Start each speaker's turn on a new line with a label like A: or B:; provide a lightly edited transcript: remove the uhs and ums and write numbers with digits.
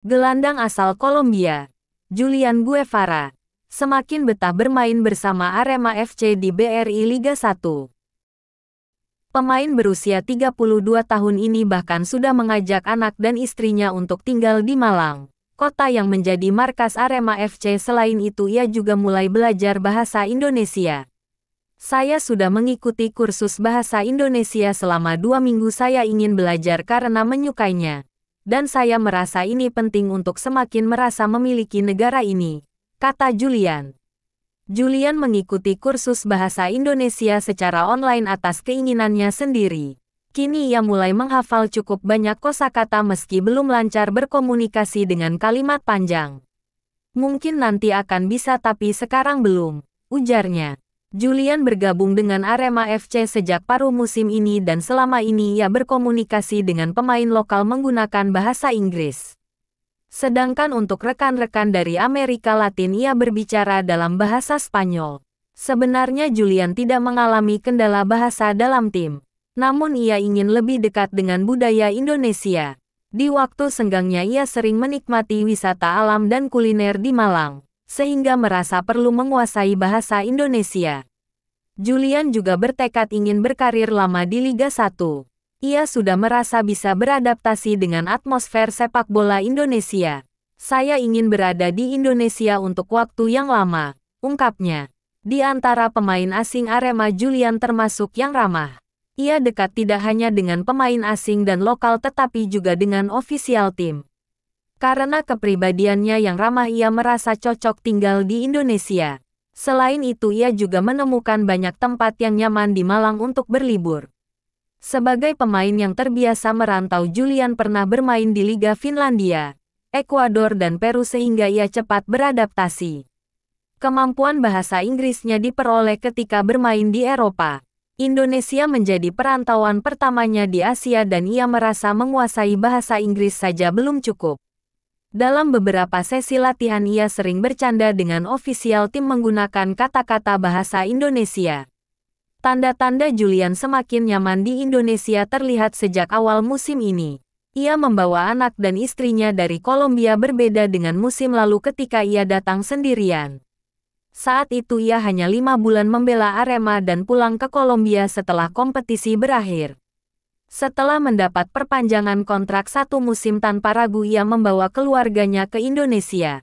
A: Gelandang asal Kolombia, Julian Guevara, semakin betah bermain bersama Arema FC di BRI Liga 1. Pemain berusia 32 tahun ini bahkan sudah mengajak anak dan istrinya untuk tinggal di Malang, kota yang menjadi markas Arema FC. Selain itu ia juga mulai belajar bahasa Indonesia. Saya sudah mengikuti kursus bahasa Indonesia selama 2 minggu. Saya ingin belajar karena menyukainya. Dan saya merasa ini penting untuk semakin merasa memiliki negara ini, kata Julian. Julian mengikuti kursus bahasa Indonesia secara online atas keinginannya sendiri. Kini ia mulai menghafal cukup banyak kosakata meski belum lancar berkomunikasi dengan kalimat panjang. Mungkin nanti akan bisa tapi sekarang belum, ujarnya. Julian bergabung dengan Arema FC sejak paruh musim ini dan selama ini ia berkomunikasi dengan pemain lokal menggunakan bahasa Inggris. Sedangkan untuk rekan-rekan dari Amerika Latin ia berbicara dalam bahasa Spanyol. Sebenarnya Julian tidak mengalami kendala bahasa dalam tim, namun ia ingin lebih dekat dengan budaya Indonesia. Di waktu senggangnya ia sering menikmati wisata alam dan kuliner di Malang, sehingga merasa perlu menguasai bahasa Indonesia. Julian juga bertekad ingin berkarir lama di Liga 1. Ia sudah merasa bisa beradaptasi dengan atmosfer sepak bola Indonesia. Saya ingin berada di Indonesia untuk waktu yang lama, ungkapnya. Di antara pemain asing Arema, Julian termasuk yang ramah. Ia dekat tidak hanya dengan pemain asing dan lokal tetapi juga dengan ofisial tim. Karena kepribadiannya yang ramah ia merasa cocok tinggal di Indonesia. Selain itu ia juga menemukan banyak tempat yang nyaman di Malang untuk berlibur. Sebagai pemain yang terbiasa merantau, Julian pernah bermain di Liga Finlandia, Ekuador dan Peru sehingga ia cepat beradaptasi. Kemampuan bahasa Inggrisnya diperoleh ketika bermain di Eropa. Indonesia menjadi perantauan pertamanya di Asia dan ia merasa menguasai bahasa Inggris saja belum cukup. Dalam beberapa sesi latihan ia sering bercanda dengan ofisial tim menggunakan kata-kata bahasa Indonesia. Tanda-tanda Julian semakin nyaman di Indonesia terlihat sejak awal musim ini. Ia membawa anak dan istrinya dari Kolombia, berbeda dengan musim lalu ketika ia datang sendirian. Saat itu ia hanya 5 bulan membela Arema dan pulang ke Kolombia setelah kompetisi berakhir. Setelah mendapat perpanjangan kontrak 1 musim tanpa ragu ia membawa keluarganya ke Indonesia.